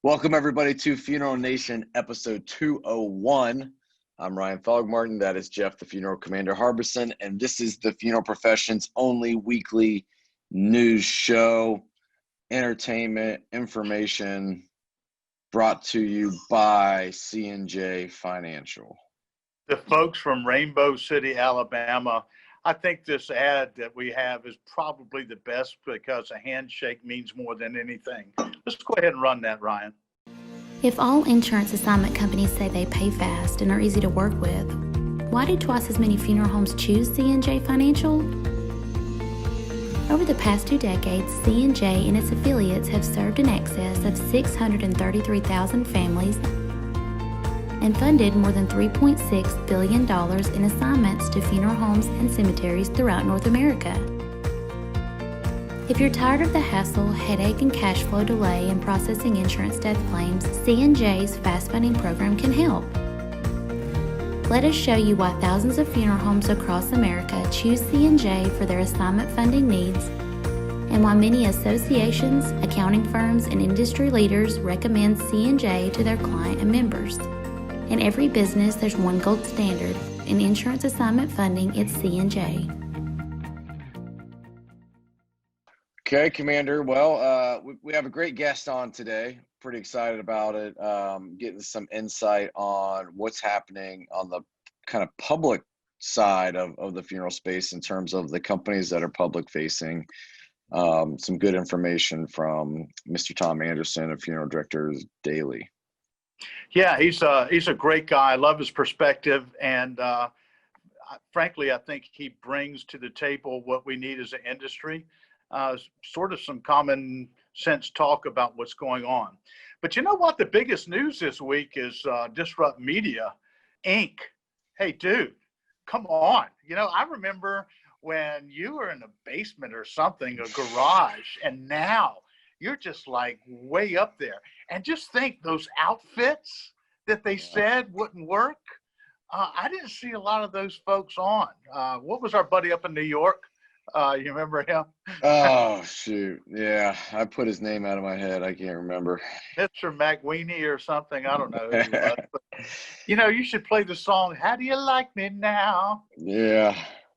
Welcome, everybody, to Funeral Nation, episode 201. I'm Ryan Fogmartin. That is Jeff, the Funeral Commander Harbison, and this is the funeral profession's only weekly news show, entertainment, information, brought to you by C&J Financial. The folks from Rainbow City, Alabama. I think this ad that we have is probably the best because a handshake means more than anything. Let's go ahead and run that, Ryan. If all insurance assignment companies say they pay fast and are easy to work with, why do twice as many funeral homes choose C&J Financial? Over the past 2 decades, C&J and its affiliates have served in excess of 633,000 families and funded more than $3.6 billion in assignments to funeral homes and cemeteries throughout North America. If you're tired of the hassle, headache, and cash flow delay in processing insurance death claims, C&J's Fast Funding program can help. Let us show you why thousands of funeral homes across America choose C&J for their assignment funding needs, and why many associations, accounting firms, and industry leaders recommend C&J to their client and members. In every business, there's one gold standard. In insurance assignment funding, it's C&J. Okay, Commander. Well, we have a great guest on today. Pretty excited about it. Getting some insight on what's happening on the kind of public side of the funeral space in terms of the companies that are public facing. Some good information from Mr. Tom Anderson of Funeral Directors Daily. Yeah, he's a great guy. I love his perspective, and frankly, I think he brings to the table what we need as an industry, sort of some common sense talk about what's going on. But you know what? The biggest news this week is Disrupt Media, Inc. Hey, dude, come on. You know, I remember when you were in a basement or something, a garage, and now you're just like way up there. And just think those outfits that they said wouldn't work. I didn't see a lot of those folks on. What was our buddy up in New York? You remember him? Oh, shoot. Yeah, I put his name out of my head. I can't remember. Mr. McWeeny or something. I don't know who he was. But, you know, you should play the song, How Do You Like Me Now? Yeah.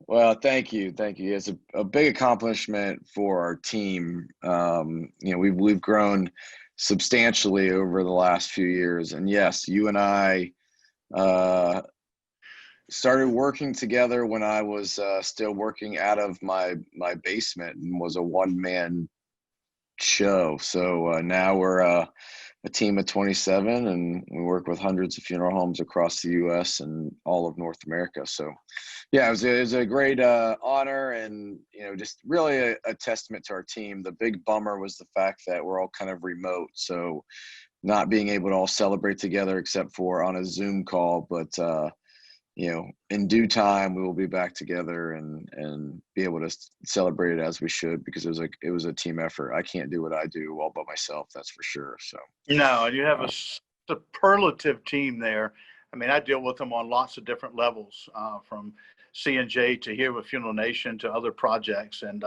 Well, thank you. Thank you. It's a big accomplishment for our team. You know, we've grown substantially over the last few years. And yes, you and I started working together when I was still working out of my basement and was a one-man show. So now we're a team of 27, and we work with hundreds of funeral homes across the U.S. and all of North America. So, yeah, it was a great honor, and you know, just really a testament to our team. The big bummer was the fact that we're all kind of remote, so not being able to all celebrate together except for on a Zoom call. But you know, in due time, we will be back together and be able to celebrate it as we should, because it was a team effort. I can't do what I do all by myself, that's for sure. So no, and you have a superlative team there. I mean, I deal with them on lots of different levels, from C&J to here with Funeral Nation to other projects. And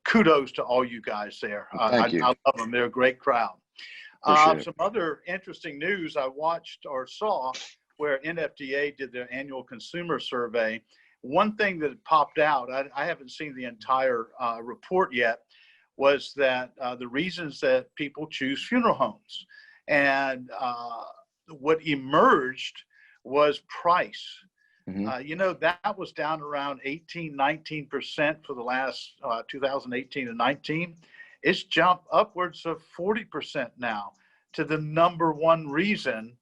kudos to all you guys there. Thank you. I love them. They're a great crowd. Some other interesting news I watched or saw where NFDA did their annual consumer survey. One thing that popped out, I haven't seen the entire report yet, was that the reasons that people choose funeral homes. And what emerged was price. Mm-hmm. You know, that was down around 19% for the last 2018 and 19. It's jumped upwards of 40% now to the number one reason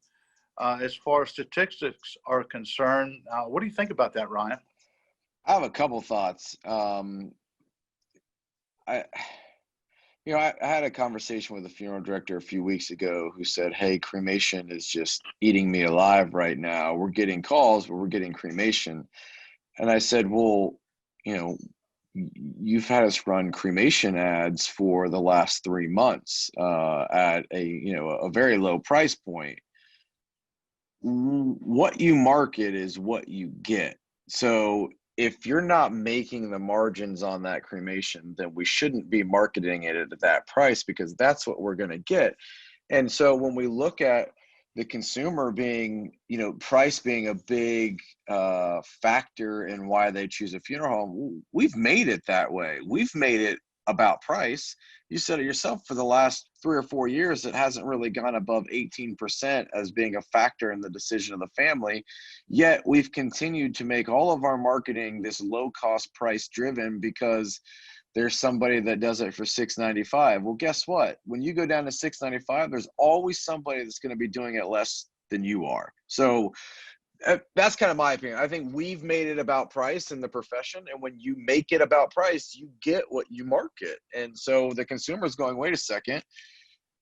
as far as statistics are concerned. What do you think about that, Ryan? I have a couple thoughts. I had a conversation with a funeral director a few weeks ago who said, hey, cremation is just eating me alive right now. We're getting calls, but we're getting cremation. And I said, well, you know, you've had us run cremation ads for the last 3 months at a very low price point. What you market is what you get. So if you're not making the margins on that cremation, then we shouldn't be marketing it at that price, because that's what we're going to get. And so when we look at the consumer being, price being a big factor in why they choose a funeral home, we've made it that way. We've made it about price. You said it yourself, for the last 3 or 4 years, it hasn't really gone above 18% as being a factor in the decision of the family. Yet we've continued to make all of our marketing this low cost price driven because there's somebody that does it for $695. Well, guess what? When you go down to $695, there's always somebody that's going to be doing it less than you are. So that's kind of my opinion. I think we've made it about price in the profession. And when you make it about price, you get what you market. And so the consumer's going, wait a second,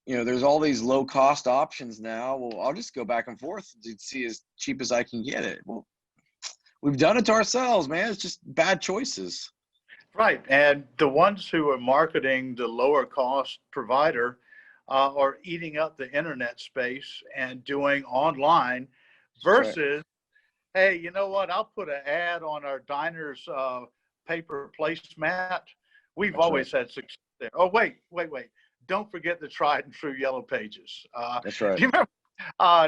there's all these low cost options now. Well, I'll just go back and forth to see as cheap as I can get it. Well, we've done it to ourselves, man. It's just bad choices. Right. And the ones who are marketing the lower cost provider are eating up the internet space and doing online versus, hey, you know what? I'll put an ad on our diner's paper placemat. We've always had success there. Oh, wait. Don't forget the tried and true yellow pages. That's right. Do you remember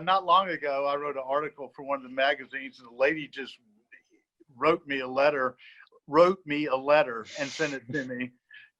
not long ago, I wrote an article for one of the magazines, and the lady just wrote me a letter and sent it to me,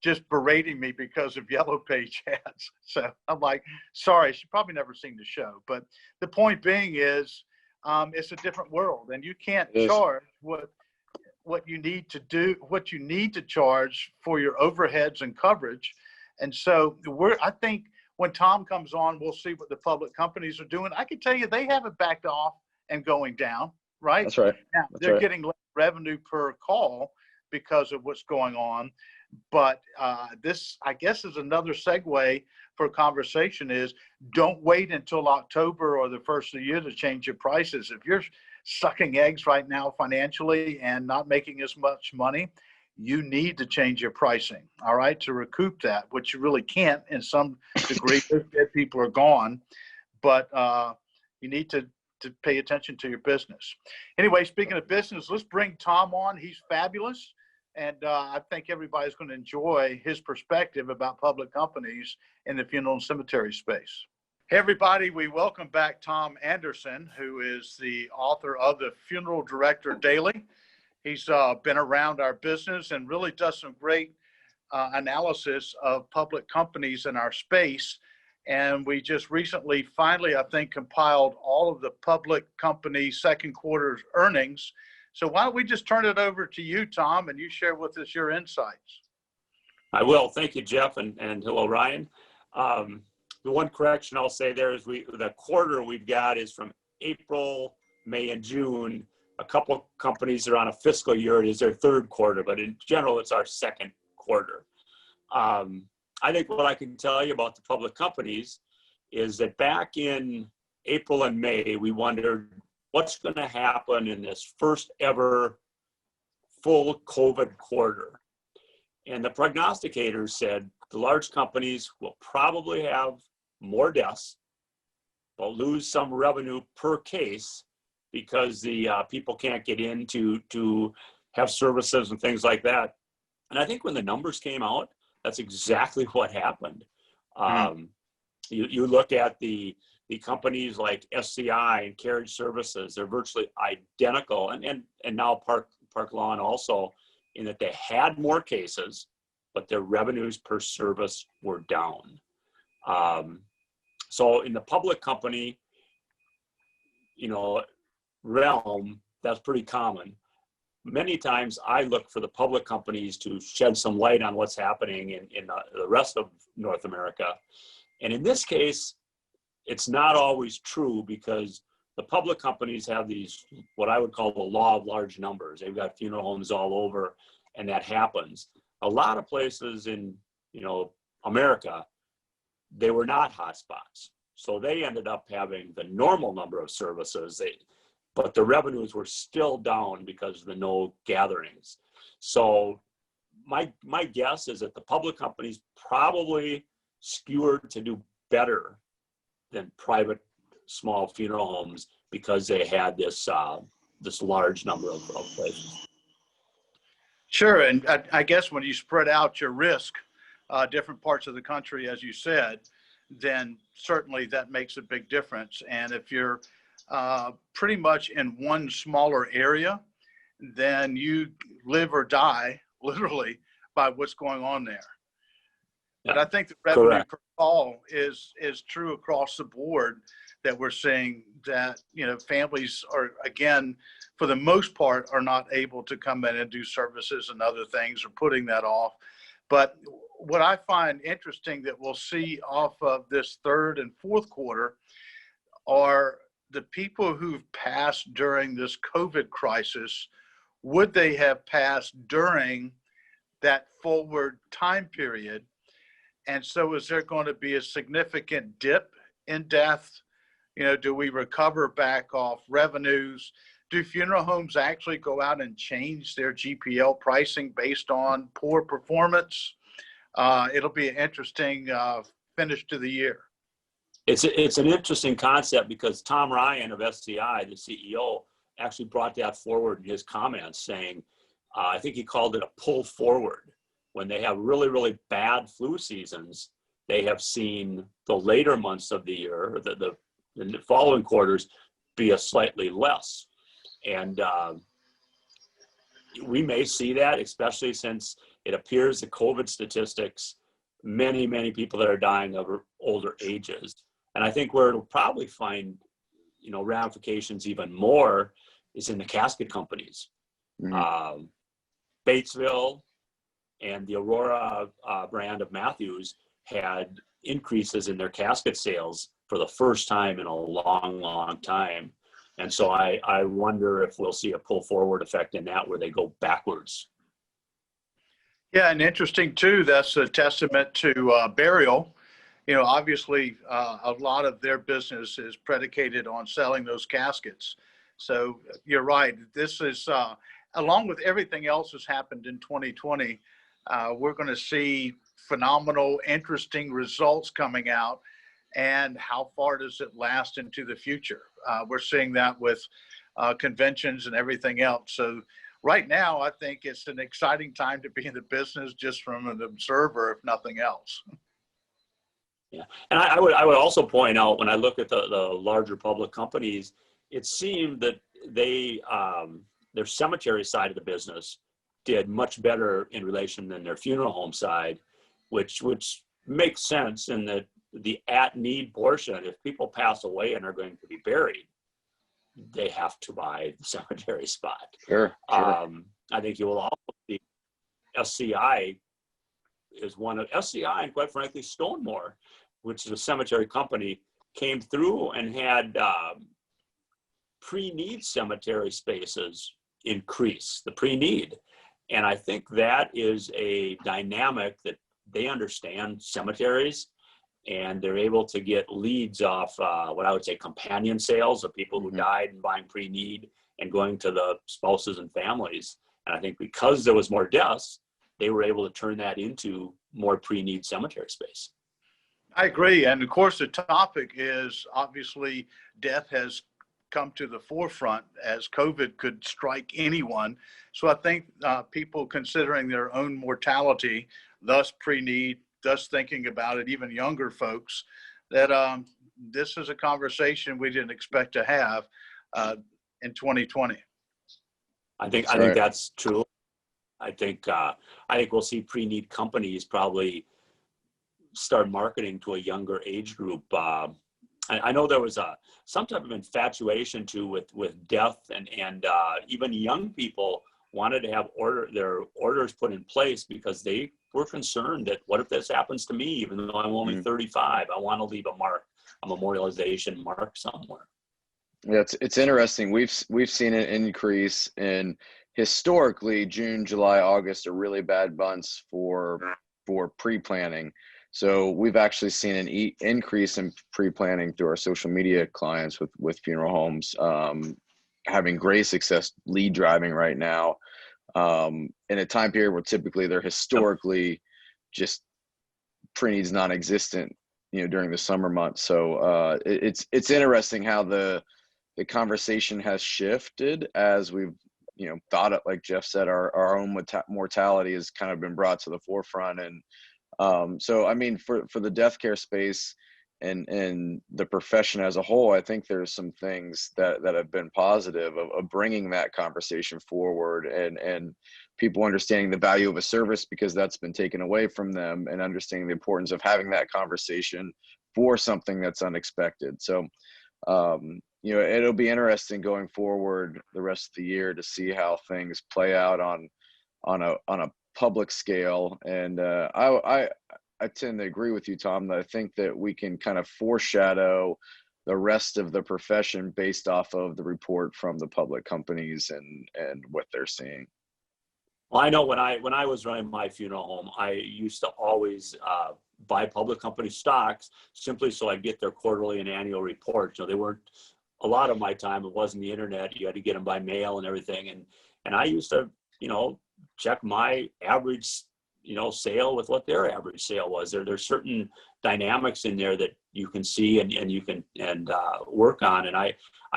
just berating me because of yellow page ads. So I'm like, sorry, she probably never seen the show. But the point being is, it's a different world, and you can't charge what you need to do, what you need to charge for your overheads and coverage. And so I think when Tom comes on, we'll see what the public companies are doing. I can tell you they haven't backed off and going down, right? That's right. Now, they're getting less revenue per call because of what's going on. But this, I guess, is another segue for a conversation is don't wait until October or the first of the year to change your prices. If you're sucking eggs right now financially and not making as much money, you need to change your pricing, all right, to recoup that, which you really can't in some degree. Dead people are gone, but you need to pay attention to your business. Anyway, speaking of business, let's bring Tom on. He's fabulous. And I think everybody's going to enjoy his perspective about public companies in the funeral and cemetery space. Hey, everybody, we welcome back Tom Anderson, who is the author of the Funeral Director Daily. He's been around our business and really does some great analysis of public companies in our space. And we just recently, finally, I think, compiled all of the public company second quarter's earnings. So why don't we just turn it over to you, Tom, and you share with us your insights. I will. Thank you, Jeff, and hello, Ryan. The one correction I'll say there is the quarter we've got is from April, May, and June. A couple companies are on a fiscal year. It is their third quarter, but in general, it's our second quarter. I think what I can tell you about the public companies is that back in April and May, we wondered what's going to happen in this first ever full COVID quarter. And the prognosticators said the large companies will probably have more deaths, but lose some revenue per case because the people can't get in to have services and things like that. And I think when the numbers came out, that's exactly what happened. You look at the companies like SCI and Carriage Services, they're virtually identical. And now Park Lawn also, in that they had more cases, but their revenues per service were down. So in the public company, realm, that's pretty common. Many times I look for the public companies to shed some light on what's happening in the rest of North America. And in this case, it's not always true because the public companies have these, what I would call the law of large numbers. They've got funeral homes all over, and that happens. A lot of places in, America, they were not hotspots. So they ended up having the normal number of services, but the revenues were still down because of the no gatherings. So my guess is that the public companies probably skewered to do better than private small funeral homes because they had this large number of places. Sure, and I guess when you spread out your risk, different parts of the country, as you said, then certainly that makes a big difference. And if you're pretty much in one smaller area, then you live or die literally by what's going on there. But I think the revenue Correct. per call is true across the board, that we're seeing that, families are, again, for the most part, are not able to come in and do services and other things, or putting that off. But what I find interesting that we'll see off of this third and fourth quarter are the people who've passed during this COVID crisis. Would they have passed during that forward time period? And so is there going to be a significant dip in death? Do we recover back off revenues? Do funeral homes actually go out and change their GPL pricing based on poor performance? It'll be an interesting finish to the year. It's an interesting concept, because Tom Ryan of SCI, the CEO, actually brought that forward in his comments, saying, I think he called it a pull forward. When they have really, really bad flu seasons, they have seen the later months of the year, or the following quarters, be a slightly less. And we may see that, especially since it appears the COVID statistics, many, many people that are dying of older ages. And I think where it'll probably find, ramifications even more is in the casket companies. Mm-hmm. Batesville and the Aurora brand of Matthews had increases in their casket sales for the first time in a long, long time. And so I wonder if we'll see a pull forward effect in that, where they go backwards. Yeah, and interesting too, that's a testament to burial. Obviously a lot of their business is predicated on selling those caskets. So you're right. This is, along with everything else that's happened in 2020, we're going to see phenomenal, interesting results coming out. And how far does it last into the future? We're seeing that with conventions and everything else. So right now, I think it's an exciting time to be in the business, just from an observer, if nothing else. Yeah, and I would also point out, when I look at the larger public companies, it seemed that they their cemetery side of the business did much better in relation than their funeral home side, which makes sense in that the at-need portion, if people pass away and are going to be buried, they have to buy the cemetery spot. Sure. I think you will also see SCI is one of SCI, and quite frankly, Stonemore, which is a cemetery company, came through and had pre-need cemetery spaces increase, the pre-need. And I think that is a dynamic that they understand cemeteries, and they're able to get leads off what I would say companion sales of people who died and buying pre-need and going to the spouses and families. And I think because there was more deaths, they were able to turn that into more pre-need cemetery space. I agree. And of course, the topic is, obviously, death has come to the forefront, as COVID could strike anyone. So I think people considering their own mortality, thus pre-need, thus thinking about it, even younger folks, that this is a conversation we didn't expect to have in 2020. I think that's true. I think we'll see pre-need companies probably start marketing to a younger age group. I know there was some type of infatuation too with death, and even young people wanted to have their orders put in place because they were concerned that, what if this happens to me, even though I'm only 35? I want to leave a mark, a memorialization mark somewhere. Yeah, it's interesting. We've seen an increase in, historically, June, July, August are really bad months for pre-planning. So we've actually seen an increase in pre-planning through our social media clients with funeral homes, having great success lead driving right now, in a time period where typically they're historically just pre-needs non-existent, during the summer months. So it's interesting how the conversation has shifted as we've thought it, like Jeff said, our own mortality has kind of been brought to the forefront. And so I mean, for the death care space, and the profession as a whole, I think there's some things that have been positive of bringing that conversation forward, and people understanding the value of a service because that's been taken away from them, and understanding the importance of having that conversation for something that's unexpected. So, you know, it'll be interesting going forward the rest of the year to see how things play out on a public scale. And I tend to agree with you, Tom, that I think that we can kind of foreshadow the rest of the profession based off of the report from the public companies and what they're seeing. Well, I know when I was running my funeral home, I used to always buy public company stocks simply so I'd get their quarterly and annual reports. You know, they weren't, a lot of my time, it wasn't the internet. You had to get them by mail and everything. And I used to, you know, check my average, you know, sale with what their average sale was. There's certain dynamics in there that you can see and you can work on. And I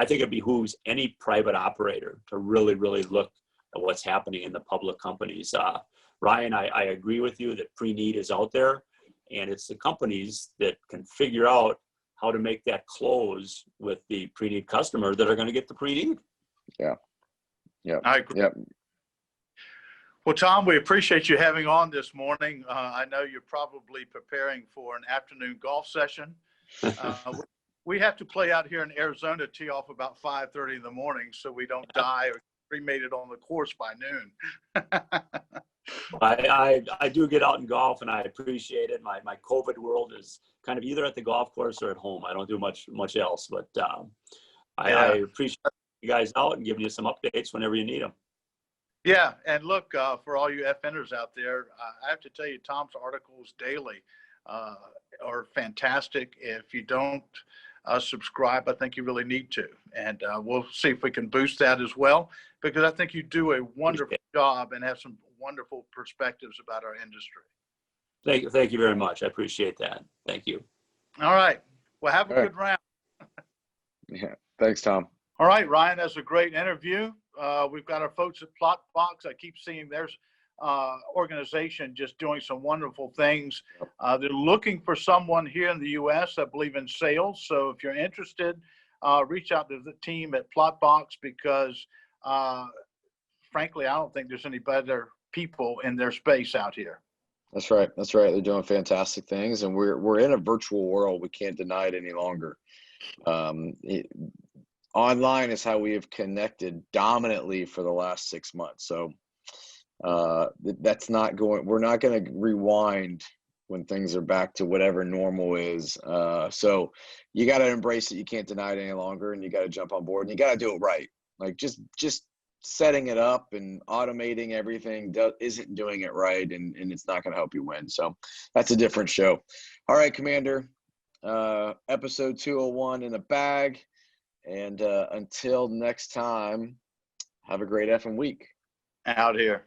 think it behooves any private operator to really look at what's happening in the public companies. Ryan, I agree with you that pre-need is out there, and it's the companies that can figure out how to make that close with the pre-need customer that are going to get the pre-need. Yeah. I agree. Yep. Well, Tom, we appreciate you having on this morning. I know you're probably preparing for an afternoon golf session. We have to play out here in Arizona, tee off about 5:30 in the morning so we don't die or cremated on the course by noon. I do get out and golf, and I appreciate it. My COVID world is kind of either at the golf course or at home. I don't do much else, but I appreciate you guys out and giving you some updates whenever you need them. Yeah, and look, for all you FNers out there, I have to tell you, Tom's articles daily are fantastic. If you don't subscribe, I think you really need to. And we'll see if we can boost that as well, because I think you do a wonderful job and have some wonderful perspectives about our industry. Thank you very much. I appreciate that. Thank you. All right. Well, have a good round. Yeah. Thanks, Tom. All right, Ryan, that's a great interview. We've got our folks at Plotbox. I keep seeing their organization just doing some wonderful things. They're looking for someone here in the U.S., I believe, in sales. So if you're interested, reach out to the team at Plotbox, because frankly, I don't think there's any better people in their space out here. That's right. They're doing fantastic things, and we're in a virtual world. We can't deny it any longer. Online is how we have connected dominantly for the last 6 months. So that's not going, we're not going to rewind when things are back to whatever normal is. So you got to embrace it. You can't deny it any longer, and you got to jump on board, and you got to do it right. Like just setting it up and automating everything isn't doing it right, and it's not going to help you win. So that's a different show. All right, Commander, episode 201 in the bag. And until next time, have a great effing week. Out here.